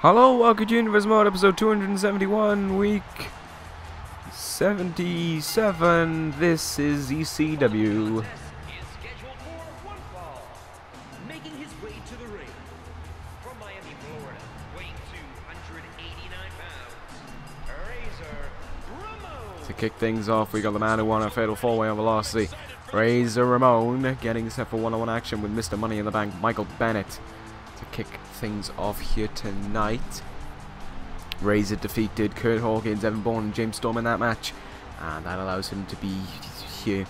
Hello, welcome to Universe Mode, episode 271, week 77. This is ECW. Making his way to the ring from Miami, Florida, weighing 289 pounds, Ramon. To kick things off, we got the man who won a fatal four-way on Velocity, Ramon, getting set for one-on-one action with Mr. Money in the Bank, Michael Bennett, to kick things off here tonight. Razor defeated Kurt Hawkins, Evan Bourne, and James Storm in that match, and that allows him to be here.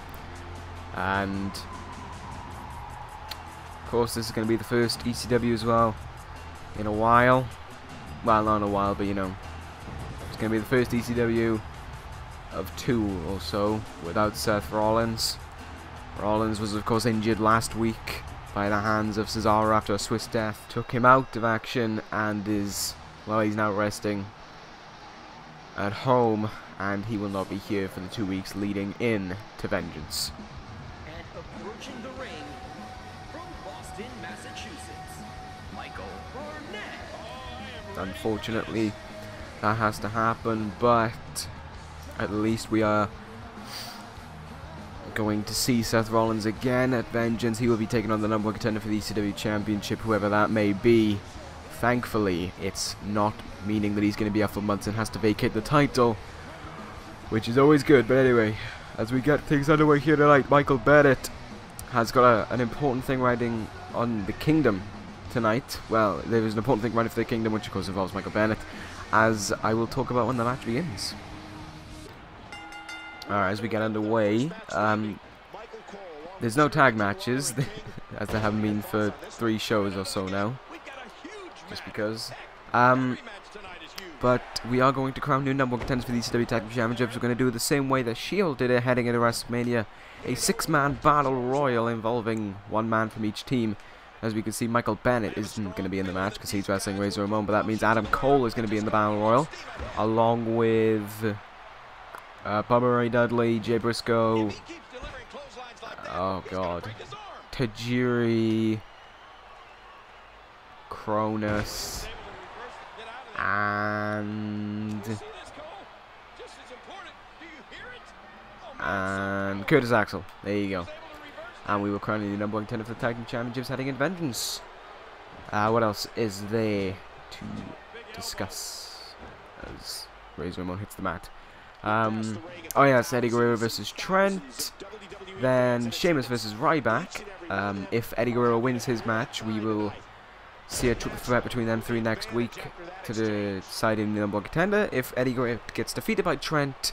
And of course, this is going to be the first ECW as well in a while. Well, not in a while, but you know, it's going to be the first ECW of two or so without Seth Rollins. Rollins was of course injured last week by the hands of Cesaro after a Swiss death took him out of action, and is, well, he's now resting at home, and he will not be here for the 2 weeks leading in to Vengeance. And approaching the ring from Boston, Massachusetts, Michael Burnett. Unfortunately, that has to happen, but at least we are going to see Seth Rollins again at Vengeance. He will be taking on the #1 contender for the ECW Championship, whoever that may be. Thankfully, it's not meaning that he's going to be out for months and has to vacate the title, which is always good. But anyway, as we get things underway here tonight, Michael Bennett has got an important thing riding on the Kingdom tonight. Well, there is an important thing riding for the Kingdom, which of course involves Michael Bennett, as I will talk about when the match begins. Alright, as we get underway, there's no tag matches, as there haven't been for 3 shows or so now, just because. But we are going to crown new #1 contenders for the ECW Tag Team Championships. We're going to do it the same way that Shield did it heading into WrestleMania, a 6-man battle royal involving 1 man from each team. As we can see, Michael Bennett isn't going to be in the match because he's wrestling Razor Ramon, but that means Adam Cole is going to be in the battle royal, along with Bubba, Dudley, Briscoe, oh god, Tajiri, Kronus, and Curtis Axel. There you go. And we will crown the #1 contender for the Tag Team Championships heading in Vengeance. What else is there to discuss as Razor Ramon hits the mat? Oh yeah, it's Eddie Guerrero versus Trent, then Sheamus versus Ryback. If Eddie Guerrero wins his match, we will see a triple threat between them 3 next week to decide in the #1 contender. If Eddie Guerrero gets defeated by Trent,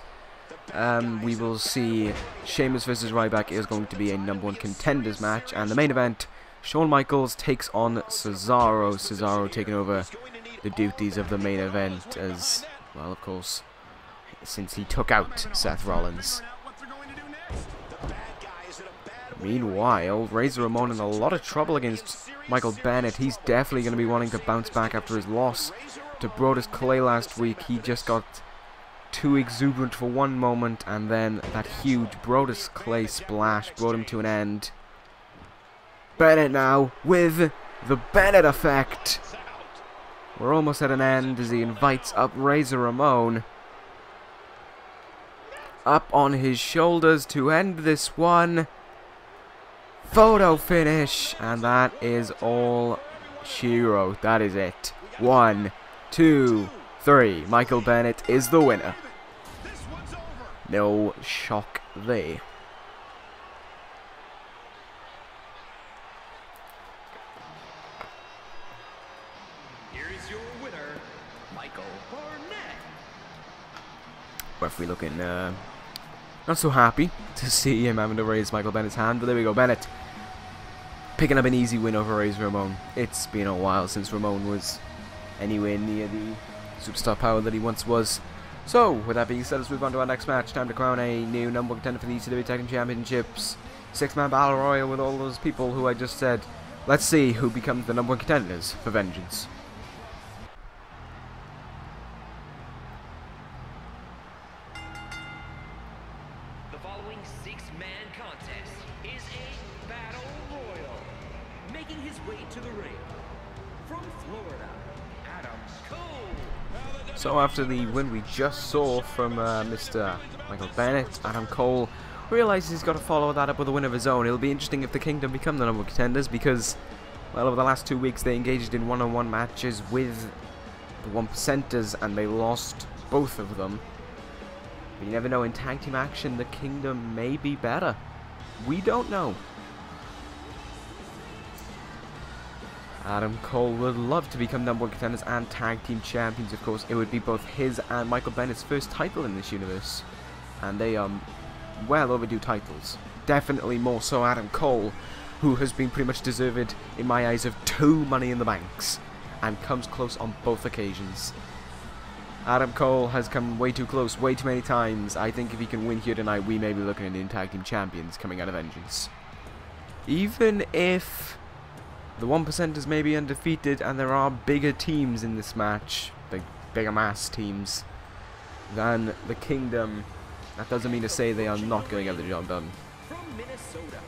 we will see Sheamus versus Ryback is going to be a #1 contenders match, and the main event, Shawn Michaels takes on Cesaro. Cesaro taking over the duties of the main event, as well, of course, since he took out Seth Rollins. Meanwhile, Razor Ramon in a lot of trouble against Michael Bennett. He's definitely going to be wanting to bounce back after his loss to Brodus Clay last week. He just got too exuberant for one moment, and then that huge Brodus Clay splash brought him to an end. Bennett now with the Bennett effect. We're almost at an end as he invites up Razor Ramon up on his shoulders to end this one. Photo finish, and that is all YOSHIHIRO. That is it. 1, 2, 3. Michael Bennett is the winner. No shock there. Here is your winner, Michael Burnett. Referee looking not so happy to see him having to raise Michael Bennett's hand, but there we go. Bennett picking up an easy win over Razor Ramon. It's been a while since Ramon was anywhere near the superstar power that he once was. So, with that being said, let's move on to our next match. Time to crown a new #1 contender for the ECW Tag Team Championships. 6-man battle royal with all those people who I just said. Let's see who becomes the #1 contenders for Vengeance. The following 6-man contest is a battle royal. Making his way to the ring from Florida, Adam Cole. So after the win we just saw from Mr. Michael Bennett, Adam Cole realizes he's got to follow that up with a win of his own. It'll be interesting if the Kingdom become the number one contenders because, well, over the last 2 weeks they engaged in one-on-one matches with the 1%ers and they lost both of them. But you never know, in tag team action the Kingdom may be better. We don't know. Adam Cole would love to become number one contenders and tag team champions, of course. It would be both his and Michael Bennett's first title in this universe. And they are well overdue titles. Definitely more so Adam Cole, who has been pretty much deserved, in my eyes, of 2 Money in the Banks. And comes close on both occasions. Adam Cole has come way too close, way too many times. I think if he can win here tonight, we may be looking at new tag team champions coming out of Vengeance. Even if the 1%ers may be undefeated and there are bigger teams in this match, bigger mass teams, than the Kingdom, that doesn't mean to say they are not going to get the job done. From Minnesota,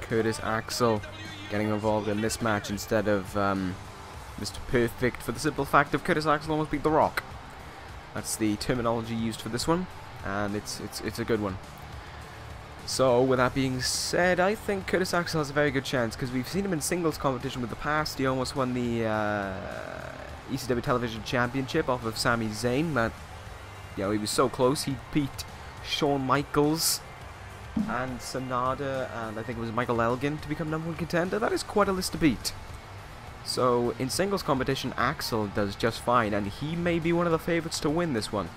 Curtis Axel getting involved in this match instead of Mr. Perfect, for the simple fact of Curtis Axel almost beat The Rock. That's the terminology used for this one, and it's a good one. So, with that being said, I think Curtis Axel has a very good chance, because we've seen him in singles competition with the past. He almost won the ECW Television Championship off of Sami Zayn, but, you know, he was so close. He beat Shawn Michaels and Sonada, and I think it was Michael Elgin to become number one contender. That is quite a list to beat. So, in singles competition, Axel does just fine, and he may be one of the favourites to win this one.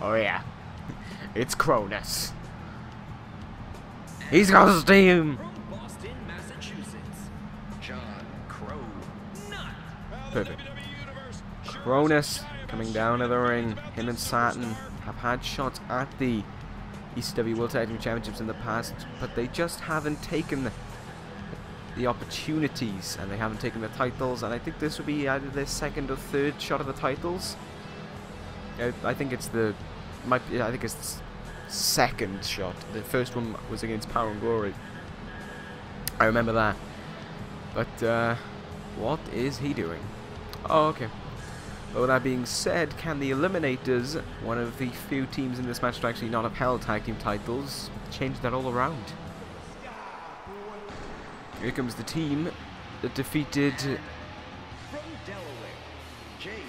Oh yeah, it's Kronus. He's got steam! from Boston, Massachusetts, John Cronut. Perfect. Kronus coming down to the ring. Him and Saturn have had shots at the ECW World Tag Team Championships in the past, but they just haven't taken the opportunities, and they haven't taken the titles, and I think this would be either their second or third shot at the titles. I think it's the second shot. The first one was against Power and Glory. I remember that. But what is he doing? Oh, okay. But with that being said, can the Eliminators, one of the few teams in this match to actually not have held tag team titles, change that all around? Here comes the team that defeated. From Delaware, Jay.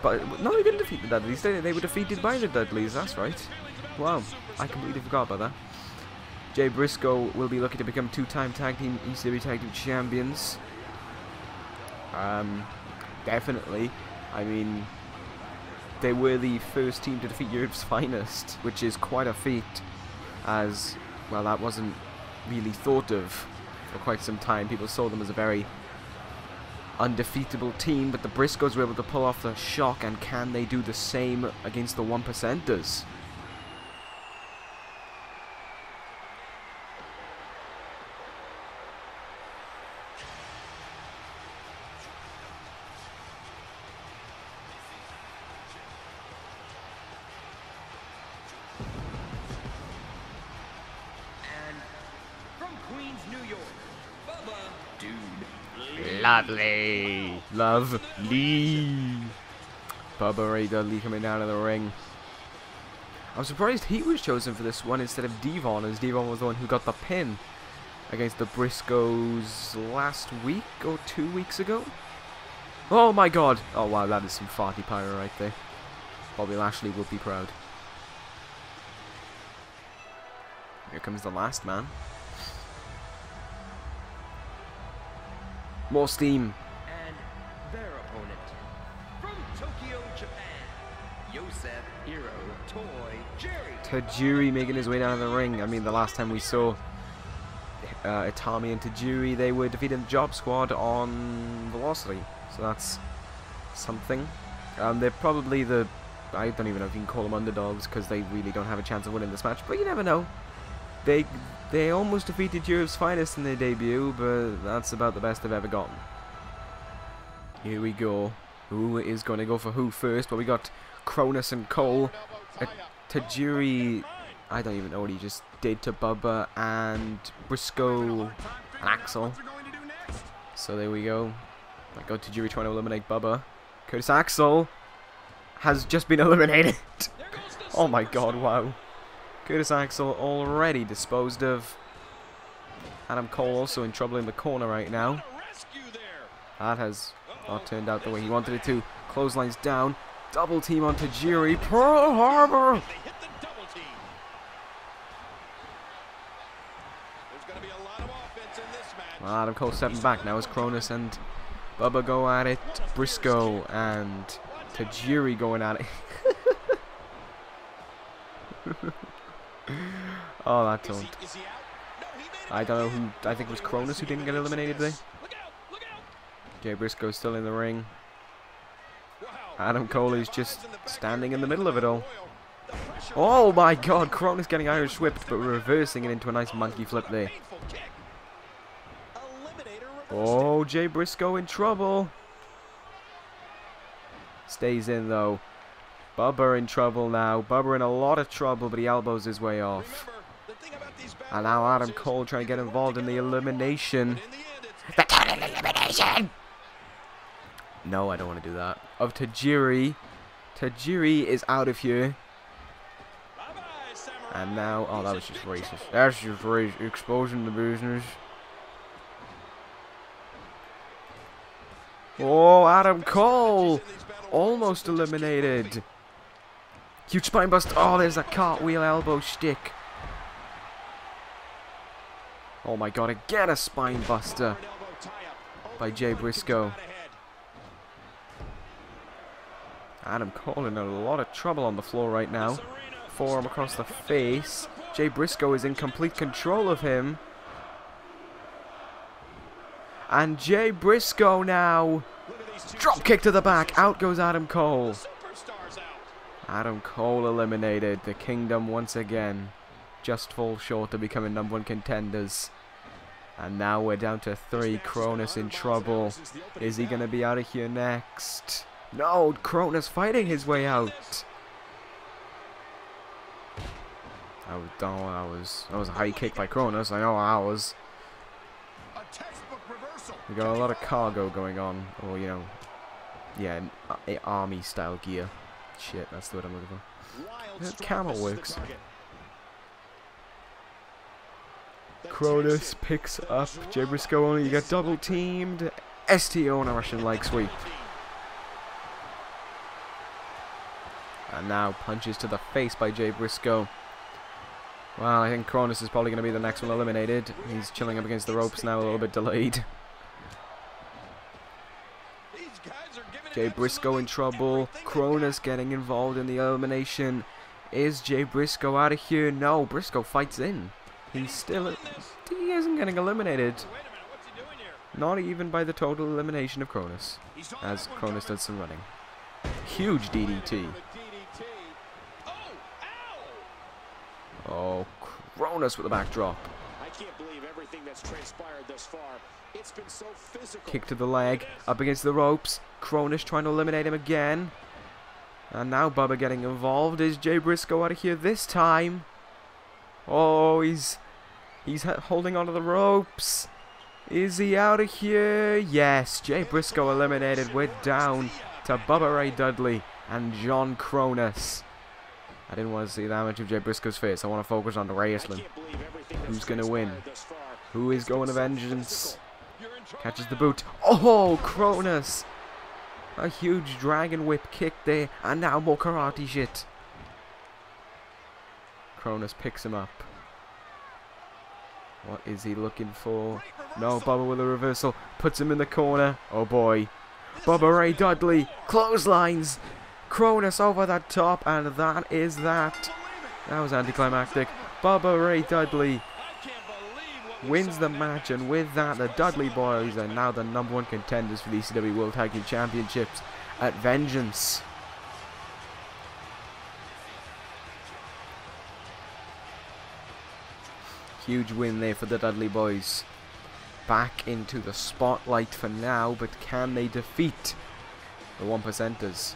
But no, they didn't defeat the Dudleys. They were defeated by the Dudleys. That's right. Wow, I completely forgot about that. Jay Briscoe will be looking to become 2-time tag team ECW tag team champions. Definitely. I mean, they were the first team to defeat Europe's finest, which is quite a feat, as well. That wasn't really thought of for quite some time. People saw them as a very undefeatable team, but the Briscoes were able to pull off the shock, and can they do the same against the 1%ers? And from Queens, New York, Bubba, Dude. Lovely. Lovely. Bubba Ray Dudley coming down to the ring. I'm surprised he was chosen for this one instead of Devon, as Devon was the one who got the pin against the Briscoes last week or 2 weeks ago. Oh my god. Oh wow, that is some farty pyro right there. Bobby Lashley will be proud. Here comes the last man. More steam. And their opponent, from Tokyo, Japan, YOSHIHIRO, Toy, Jerry. Tajiri making his way down the ring. I mean, the last time we saw Itami and Tajiri, they were defeating the Job Squad on Velocity. So that's something. They're probably the... I don't even know if you can call them underdogs, because they really don't have a chance of winning this match. But you never know. They almost defeated Europe's finest in their debut, but that's about the best they've ever gotten. Here we go. Who is going to go for who first? Well, we got Kronus and Cole. Tajiri, I don't even know what he just did to Bubba and Briscoe and Axel. So there we go. I go Tajiri trying to eliminate Bubba. Curtis Axel has just been eliminated. Oh my god, wow. Curtis Axel already disposed of. Adam Cole also in trouble in the corner right now. That has not turned out the way he wanted it to. Clotheslines down. Double team on Tajiri. Pearl Harbor! Well, Adam Cole stepping back now as Kronus and Bubba go at it. Briscoe and Tajiri going at it. Oh, that don't. I don't know who. I think it was Kronus who didn't get eliminated there. Jay Briscoe still in the ring. Adam Cole is just standing in the middle of it all. Oh my god, Kronus getting Irish whipped, but reversing it into a nice monkey flip there. Oh, Jay Briscoe in trouble. Stays in though. Bubba in trouble now. Bubba in a lot of trouble, but he elbows his way off. And now Adam Cole trying to get involved in the elimination. The total elimination! No, I don't want to do that. Of Tajiri. Tajiri is out of here. And now, oh, that was just racist. That's just racist. Exposing the business. Oh, Adam Cole! Almost eliminated. Huge spine bust. Oh, there's a cartwheel elbow stick. Oh my god, again a spine buster by Jay Briscoe. Adam Cole in a lot of trouble on the floor right now. Forearm across the face. Jay Briscoe is in complete control of him. And Jay Briscoe now. Drop kick to the back. Out goes Adam Cole. Adam Cole eliminated. The Kingdom once again just fall short of becoming #1 contenders. And now we're down to 3. Kronus in trouble. Is he going to be out of here next? No, Kronus fighting his way out. That was a high kick by Kronus. I know that was. We got a lot of cargo going on, or you know, yeah, army style gear. Shit, that's the word I'm looking for. The camel works. Kronus picks up Jay Briscoe only. You get double teamed. STO on a Russian leg sweep. And now punches to the face by Jay Briscoe. Well, I think Kronus is probably going to be the next one eliminated. He's chilling up against the ropes now, a little bit delayed. Jay Briscoe in trouble. Kronus getting involved in the elimination. Is Jay Briscoe out of here? No, Briscoe fights in. He isn't getting eliminated. Not even by the total elimination of Kronus. As Kronus does some running. Huge DDT. Oh, Kronus with the backdrop. I can't believe everything that's transpired thus far. It's been so physical. Kick to the leg, up against the ropes. Kronus trying to eliminate him again. And now Bubba getting involved. Is Jay Briscoe out of here this time? Oh, he's holding onto the ropes. Is he out of here? Yes, Jay Briscoe eliminated. We're down to Bubba Ray Dudley and John Kronus. I didn't want to see that much of Jay Briscoe's face. I want to focus on the wrestling. Who's going to win? Who is going to vengeance? Catches the boot. Oh, Kronus! A huge dragon whip kick there. And now more karate shit. Kronus picks him up. What is he looking for? No, Bubba with a reversal. Puts him in the corner. Oh boy. Bubba Ray Dudley. Clotheslines. Kronus over the top, and that is that. That was anticlimactic. Bubba Ray Dudley wins the match, and with that, the Dudley Boys are now the #1 contenders for the ECW World Tag Team Championships at Vengeance. Huge win there for the Dudley Boys. Back into the spotlight for now, but can they defeat the 1%ers?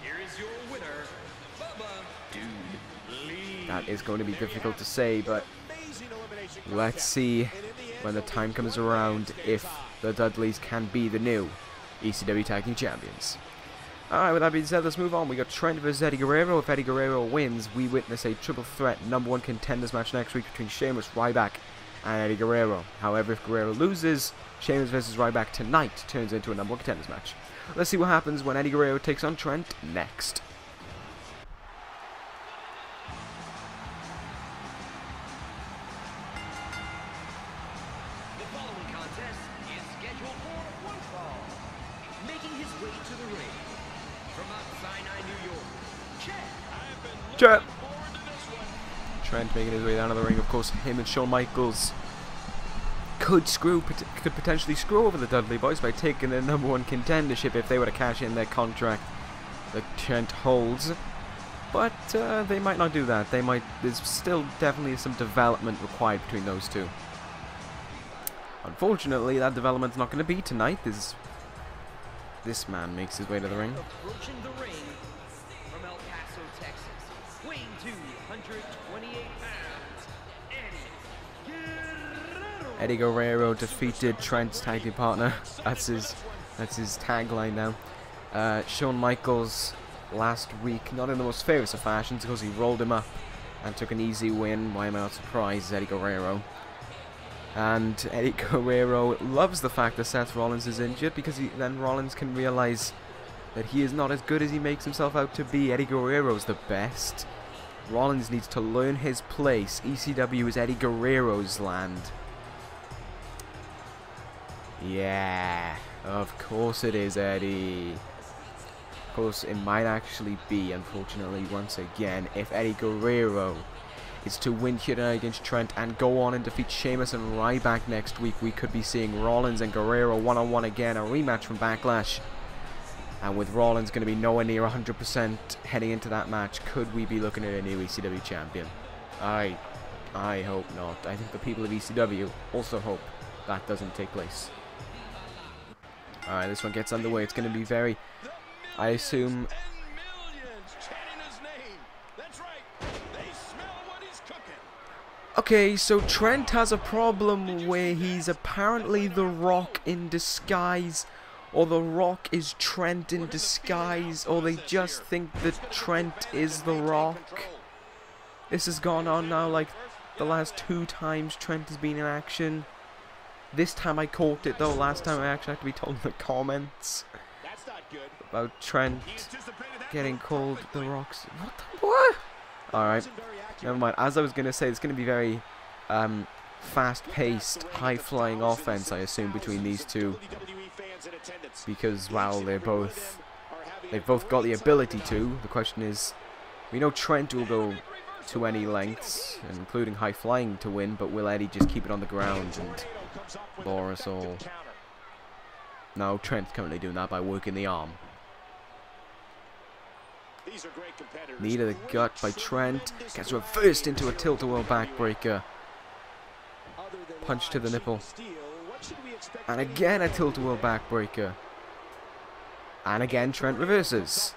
That is going to be difficult to say, but let's see when the time comes around if the Dudleys can be the new ECW Tag Team Champions. Alright, with that being said, let's move on. We got Trent vs Eddie Guerrero. If Eddie Guerrero wins, we witness a triple threat #1 contenders match next week between Sheamus, Ryback, and Eddie Guerrero. However, if Guerrero loses, Sheamus vs Ryback tonight turns into a #1 contenders match. Let's see what happens when Eddie Guerrero takes on Trent next. The following contest is scheduled for one fall. Making his way to the ring from Mount Sinai, New York, Trent. Trent making his way down to the ring. Of course, him and Shawn Michaels could potentially screw over the Dudley boys by taking their #1 contendership if they were to cash in their contract that Trent holds. But they might not do that. There's still definitely some development required between those two. Unfortunately, that development's not going to be tonight. This man makes his way to the ring. approaching the ring from El Paso, Texas, weighing 228 pounds, Eddie Guerrero defeated Trent's tag team partner. That's his tagline now. Shawn Michaels last week, not in the most famous of fashions, because he rolled him up and took an easy win. Why am I not surprised? Eddie Guerrero. And Eddie Guerrero loves the fact that Seth Rollins is injured, because then Rollins can realize that he is not as good as he makes himself out to be. Eddie Guerrero's the best. Rollins needs to learn his place. ECW is Eddie Guerrero's land. Yeah, of course it is, Eddie. Of course, it might actually be, unfortunately, once again, if Eddie Guerrero is to win here tonight against Trent and go on and defeat Sheamus and Ryback next week, we could be seeing Rollins and Guerrero one-on-one again, a rematch from Backlash. And with Rollins going to be nowhere near 100% heading into that match, could we be looking at a new ECW champion? I hope not. I think the people of ECW also hope that doesn't take place. Alright, this one gets underway. It's going to be very, I assume... Okay, so Trent has a problem where he's apparently The Rock in disguise, or The Rock is Trent in disguise, or they just think that Trent is The Rock. This has gone on now like the last 2 times Trent has been in action. This time I caught it though, last time I actually had to be told in the comments about Trent getting called The Rock's... What? Alright. Never mind. As I was going to say, it's going to be very fast-paced, high-flying offense, I assume, between these two. Because, well, they've both got the ability to. The question is, we know Trent will go to any lengths, including high-flying to win, but will Eddie just keep it on the ground and bore us all? No, Trent's currently doing that by working the arm. Knee to the gut by Trent. Gets reversed into a tilt-a-whirl backbreaker. Punch to the nipple. And again a tilt-a-whirl backbreaker. And again Trent reverses.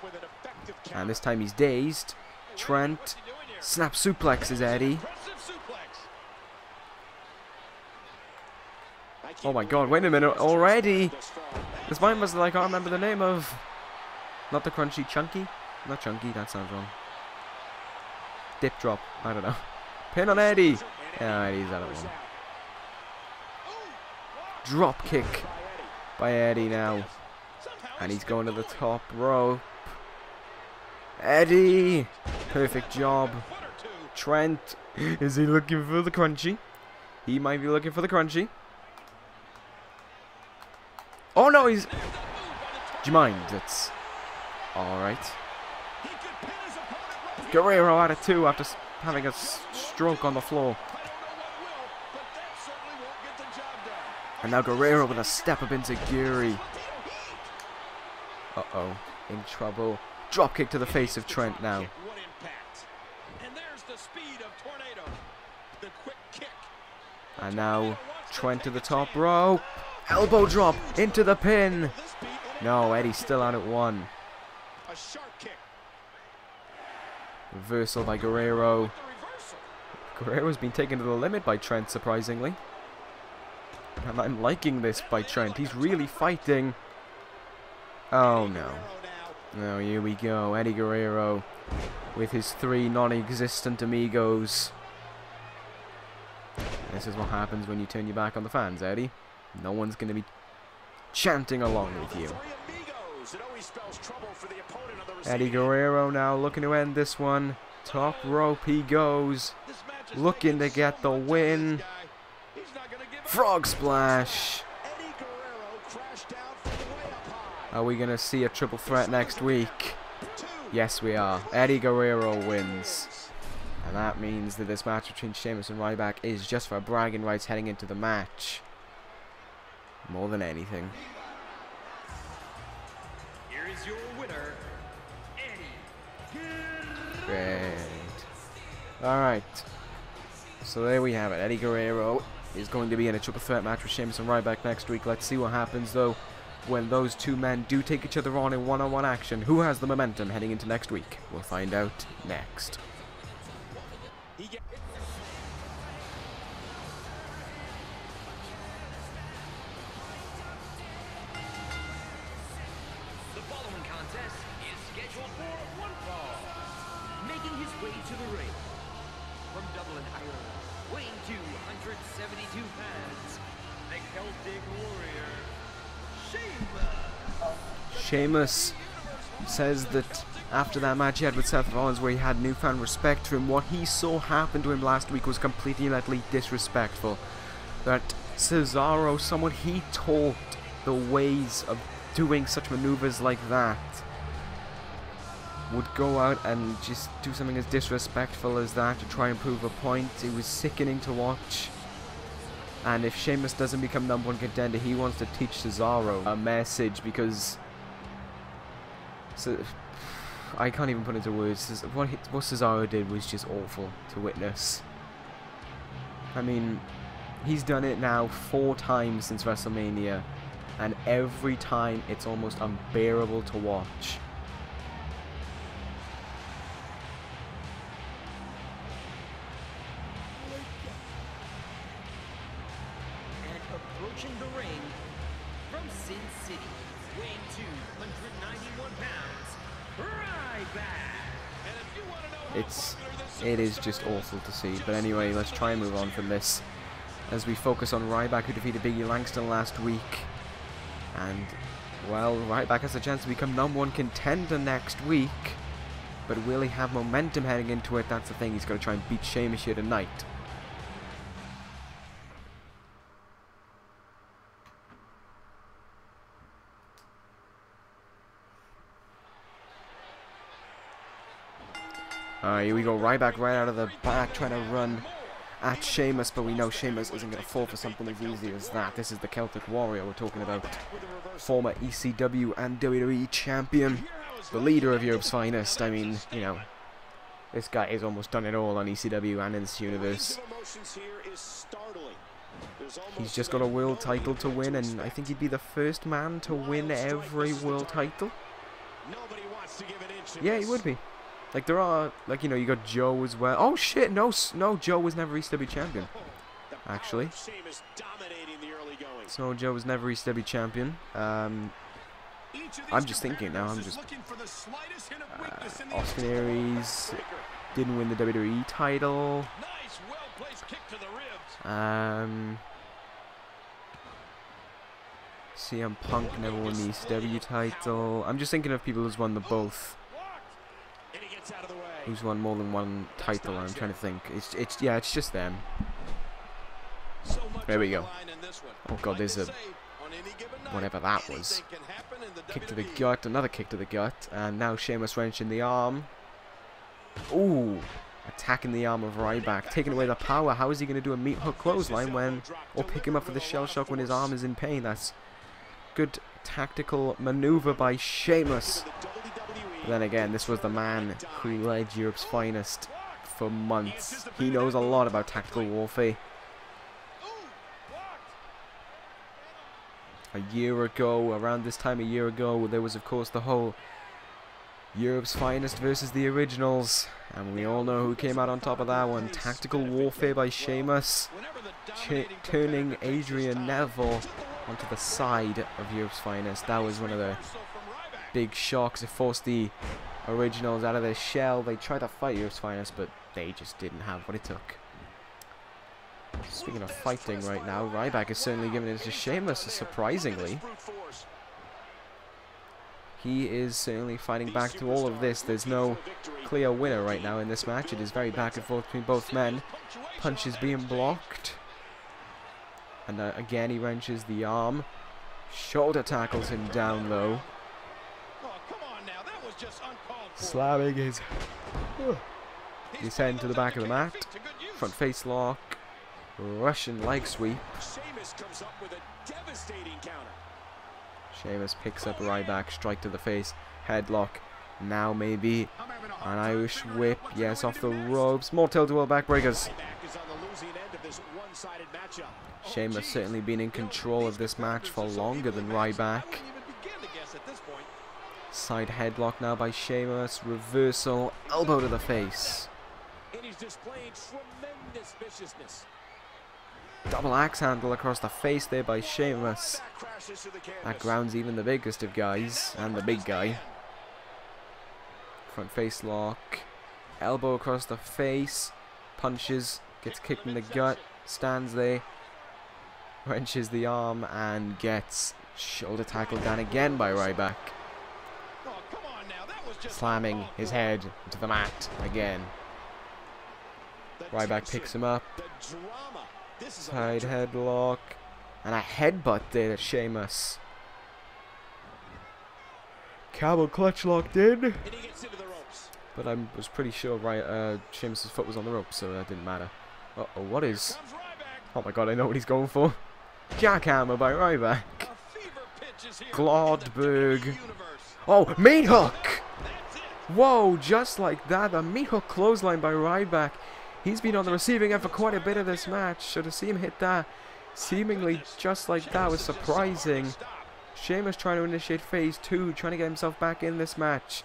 And this time he's dazed. Trent snap suplexes Eddie. Oh my god, wait a minute already. This man was like, I can't remember the name of... Not the crunchy, chunky? Not chunky, that sounds wrong. Dip drop, I don't know. Pin on Eddie. Yeah, Eddie's out of one. Drop kick by Eddie now. And he's going to the top rope. Eddie! Perfect job. Trent, is he looking for the crunchy? He might be looking for the crunchy. Oh no, he's... Do you mind? It's... Alright. Guerrero out of 2 after having a stroke on the floor. And now Guerrero with a step up into Guri. Uh-oh. In trouble. Drop kick to the face of Trent now. And now Trent to the top rope. Elbow drop into the pin. No, Eddie's still out at 1. Reversal by Guerrero. Guerrero's been taken to the limit by Trent, surprisingly. And I'm liking this by Trent. He's really fighting. Oh no. No, here we go. Eddie Guerrero with his 3 non-existent amigos. This is what happens when you turn your back on the fans, Eddie. No one's going to be chanting along with you. Eddie Guerrero now looking to end this one. Top rope he goes. Looking to get the win. Frog splash. Are we going to see a triple threat next week? Yes, we are. Eddie Guerrero wins. And that means that this match between Sheamus and Ryback is just for bragging rights heading into the match. More than anything. Here is your winner, Eddie. Great. Alright. So there we have it. Eddie Guerrero is going to be in a triple threat match with Sheamus and Ryback next week. Let's see what happens though when those two men do take each other on in one-on-one action. Who has the momentum heading into next week? We'll find out next. The following contest is scheduled for one fall. Making his way to the ring from Dublin, Ireland, weighing 272 pounds, the Celtic Warrior, Sheamus says that after that match he had with Seth Rollins where he had newfound respect for him, what he saw happen to him last week was completely and utterly disrespectful. That Cesaro, someone he taught the ways of doing such maneuvers like that, would go out and just do something as disrespectful as that to try and prove a point. It was sickening to watch. And if Sheamus doesn't become #1 contender, he wants to teach Cesaro a message, because I can't even put into words. What Cesaro did was just awful to witness. I mean, he's done it now 4 times since WrestleMania, and every time it's almost unbearable to watch. approaching the ring from Sin City, weighing 291 pounds, Ryback. It is just awful to see. But anyway, let's try and move on from this as we focus on Ryback, who defeated Biggie Langston last week. And, well, Ryback has a chance to become #1 contender next week. But will he have momentum heading into it? That's the thing. He's got to try and beat Sheamus here tonight. Alright, here we go. Ryback right out of the back, trying to run at Sheamus, but we know Sheamus isn't going to fall for something as easy as that. This is the Celtic Warrior we're talking about. Former ECW and WWE champion. The leader of Europe's finest. I mean, you know, this guy has almost done it all on ECW and in this universe. He's just got a world title to win, and I think he'd be the first man to win every world title. Yeah, he would be. Like, there are, like, you know, you got Joe as well. Oh, shit, no, Joe was never ECW champion, actually. So, Joe was never ECW champion. I'm just thinking now, Austin Aries didn't win the WWE title. CM Punk never won the ECW title. I'm just thinking of people who's won the both. Who's won more than one title? I'm trying to think. It's just them. There we go. Oh god, there's a whatever that was. Kick to the gut, another kick to the gut, and now Sheamus wrenching the arm. Ooh, attacking the arm of Ryback, taking away the power. How is he going to do a meat hook clothesline or pick him up for the shell shock when his arm is in pain? That's good tactical maneuver by Sheamus. But then again, this was the man who led Europe's finest for months. He knows a lot about tactical warfare. A year ago, around this time a year ago, there was of course the whole Europe's finest versus the originals. And we all know who came out on top of that one. Tactical warfare by Sheamus, turning Adrian Neville onto the side of Europe's finest. That was one of the big shocks. It forced the originals out of their shell. They tried to fight Europe's Finest, but they just didn't have what it took. Speaking of fighting right now, Ryback is certainly giving it to Sheamus, surprisingly. He is certainly fighting back to all of this. There's no clear winner right now in this match. It is very back and forth between both men. Punches being blocked. And again, he wrenches the arm. Shoulder tackles him down low. Slamming his descend to the back of the mat. Front face lock. Russian leg sweep. Sheamus comes up with a devastating counter. Sheamus picks up Ryback, strike to the face, headlock. Now maybe an Irish whip. Yes, off the ropes. More tilt-a-whirl backbreakers. Sheamus certainly been in control of this match for longer than Ryback. Side headlock now by Sheamus. Reversal. Elbow to the face. And he's displaying tremendous viciousness. Double axe handle across the face there by Sheamus. That grounds even the biggest of guys. And the big guy. Front face lock. Elbow across the face. Punches. Gets kicked in the gut. Stands there. Wrenches the arm. And gets shoulder tackled down again by Ryback. Slamming his head into the mat again. Ryback picks him up. Side headlock. And a headbutt there to Sheamus. Cowboy clutch locked in. But I was pretty sure Sheamus' foot was on the rope, so that didn't matter. Uh-oh, what is... Oh my god, I know what he's going for. Jackhammer by Ryback. Glodberg. Oh, meat hook! Whoa, just like that. A meat hook clothesline by Ryback. He's been on the receiving end for quite a bit of this match, so to see him hit that seemingly just like that was surprising. Sheamus trying to initiate phase 2, trying to get himself back in this match.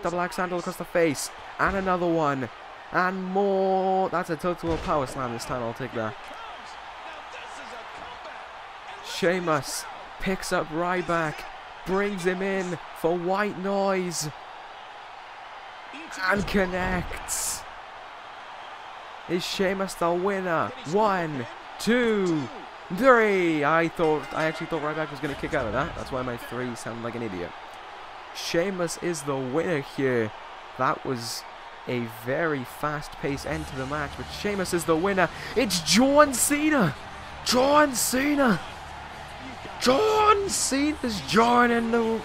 Double axe handle across the face, and another one, and more. That's a total power slam this time, I'll take that. Sheamus picks up Ryback, brings him in for white noise, and connects. Is Sheamus the winner? 1, 2, 3. I actually thought Ryback was going to kick out of that. That's why my 3 sounded like an idiot. Sheamus is the winner here. That was a very fast-paced end to the match, but Sheamus is the winner. It's John Cena. John Cena. John Cena's joining the...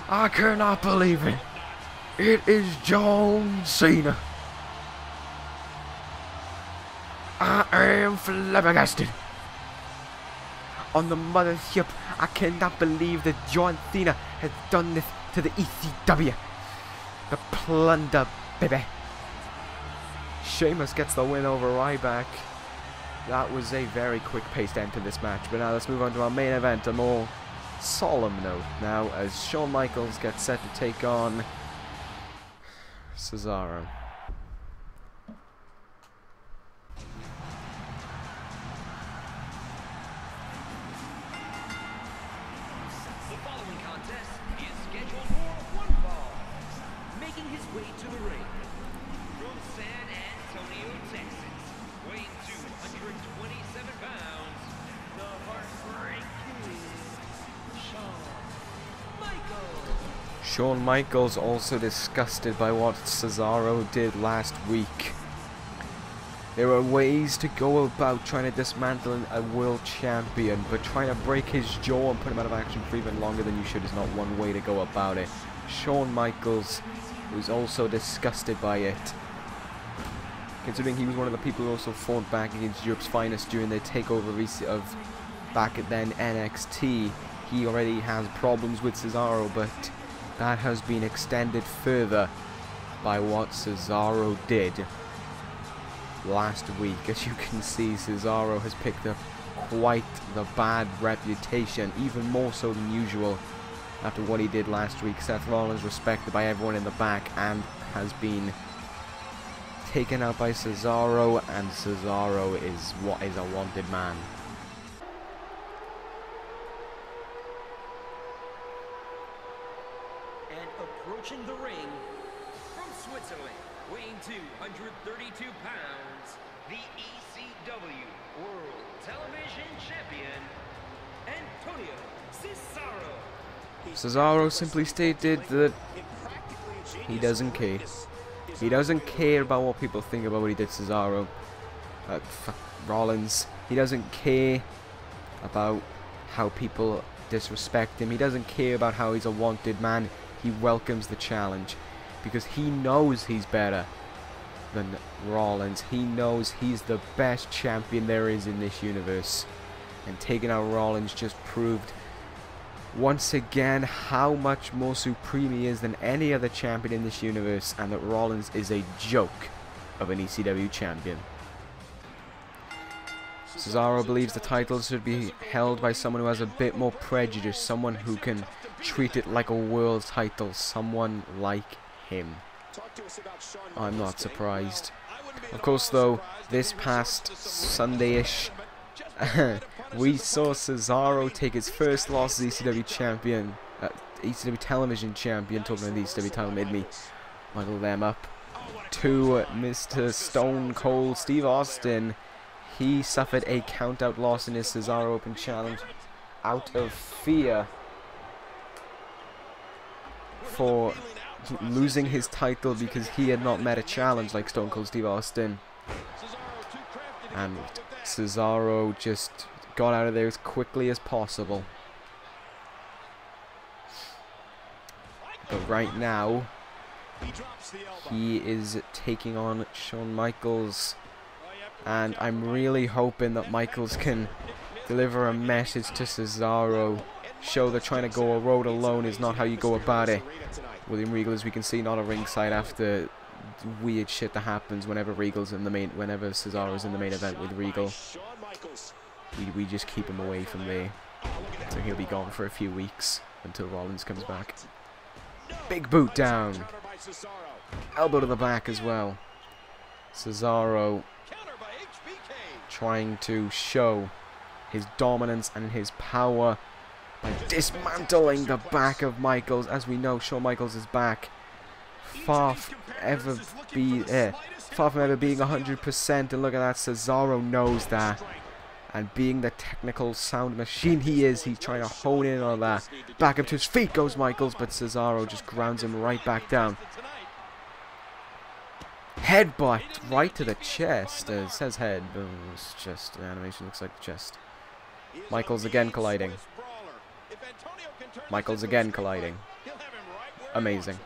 I cannot believe it. It is John Cena. I am flabbergasted. On the mothership, I cannot believe that John Cena has done this to the ECW. The plunder, baby. Sheamus gets the win over Ryback. That was a very quick-paced end to this match. But now let's move on to our main event, a more solemn note. Now, as Shawn Michaels gets set to take on Cesaro. Shawn Michaels also disgusted by what Cesaro did last week. There are ways to go about trying to dismantle a world champion, but trying to break his jaw and put him out of action for even longer than you should is not one way to go about it. Shawn Michaels was also disgusted by it, considering he was one of the people who also fought back against Europe's Finest during their takeover of back at then NXT. He already has problems with Cesaro, but that has been extended further by what Cesaro did last week. As you can see, Cesaro has picked up quite the bad reputation, even more so than usual after what he did last week. Seth Rollins respected by everyone in the back and has been taken out by Cesaro, and Cesaro is a wanted man. approaching the ring from Switzerland, weighing 232 pounds, the ECW World Television Champion, Antonio Cesaro. Cesaro simply stated that he doesn't care. He doesn't care about what people think about what he did to Cesaro. Rollins. He doesn't care about how people disrespect him. He doesn't care about how he's a wanted man. He welcomes the challenge because he knows he's better than Rollins. He knows he's the best champion there is in this universe. And taking out Rollins just proved once again how much more supreme he is than any other champion in this universe, and that Rollins is a joke of an ECW champion. Cesaro believes the title should be held by someone who has a bit more prejudice, someone who can treat it like a world title, someone like him. I'm not surprised. Of course though, this past Sunday-ish, we saw Cesaro take his first loss as ECW champion, ECW television champion, talking about the ECW title made me muddle them up, to Mr. Stone Cold Steve Austin. He suffered a count-out loss in his Cesaro Open Challenge out of fear for losing his title because he had not met a challenge like Stone Cold Steve Austin. And Cesaro just got out of there as quickly as possible. But right now, he is taking on Shawn Michaels. And I'm really hoping that Michaels can deliver a message to Cesaro. Show that trying to go a road alone is not how you go about it. William Regal, as we can see, not a ringside after weird shit that happens whenever whenever Cesaro's in the main event with Regal. We just keep him away from there. So he'll be gone for a few weeks until Rollins comes back. Big boot down. Elbow to the back as well. Cesaro trying to show his dominance and his power by dismantling the back of Michaels. As we know, Shawn Michaels is back. Far from ever being 100%, and look at that, Cesaro knows that, and being the technical sound machine he is, he's trying to hone in on that. Back up to his feet goes Michaels, but Cesaro just grounds him right back down. Headbutt right to the chest. It says head, but it's just the animation looks like the chest. Michaels again colliding. Michaels again colliding. Amazing.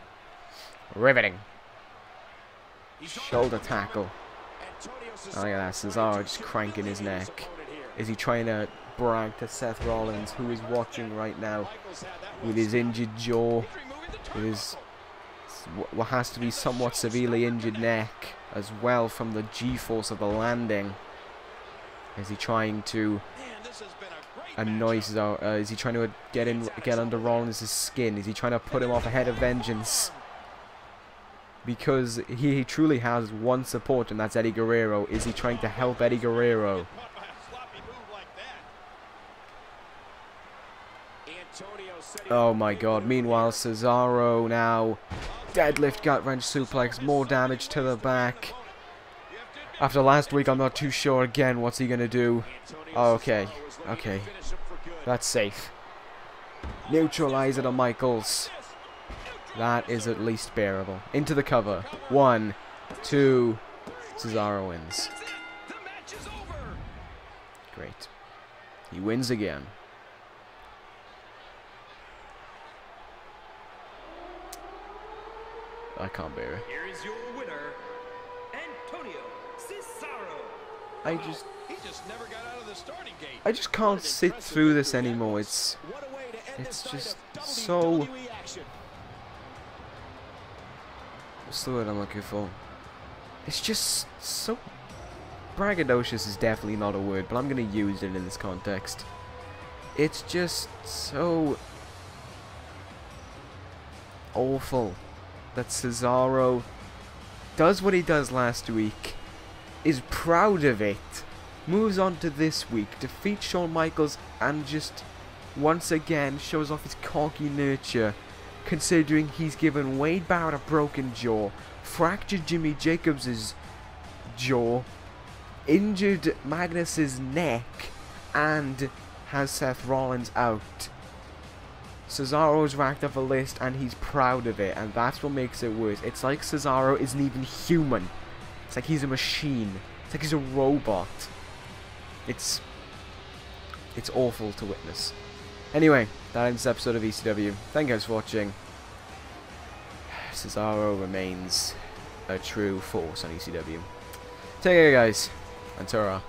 Riveting. Shoulder tackle. Oh, look at that. Cesaro just cranking his neck. Is he trying to brag to Seth Rollins, who is watching right now, with his injured jaw, with his what has to be somewhat severely injured neck, as well from the G-force of the landing? Is he trying to annoy Cesaro? Is he trying to get under Rollins' skin? Is he trying to put him off ahead of vengeance? Because he truly has one support, and that's Eddie Guerrero. Is he trying to help Eddie Guerrero? Oh my god. Meanwhile, Cesaro now deadlift, gut wrench suplex, more damage to the back. After last week, I'm not too sure again. What's he going to do? Oh, okay. Okay. That's safe. Neutralizer to Michaels. That is at least bearable. Into the cover. 1, 2. Cesaro wins. Great. He wins again. I can't bear it. Here is your winner, Antonio Cesaro. I just can't sit through this anymore. It's just so. What's the word I'm looking for? It's just so. Braggadocious is definitely not a word, but I'm gonna use it in this context. It's just so awful that Cesaro does what he does last week, is proud of it, moves on to this week, defeats Shawn Michaels, and just once again shows off his cocky nature, considering he's given Wade Barrett a broken jaw, fractured Jimmy Jacobs' jaw, injured Magnus's neck, and has Seth Rollins out. Cesaro's racked up a list and he's proud of it, and that's what makes it worse. It's like Cesaro isn't even human. It's like he's a machine. It's like he's a robot. It's awful to witness. Anyway, that ends this episode of ECW. Thank you guys for watching. Cesaro remains a true force on ECW. Take care, guys. And ta-ra.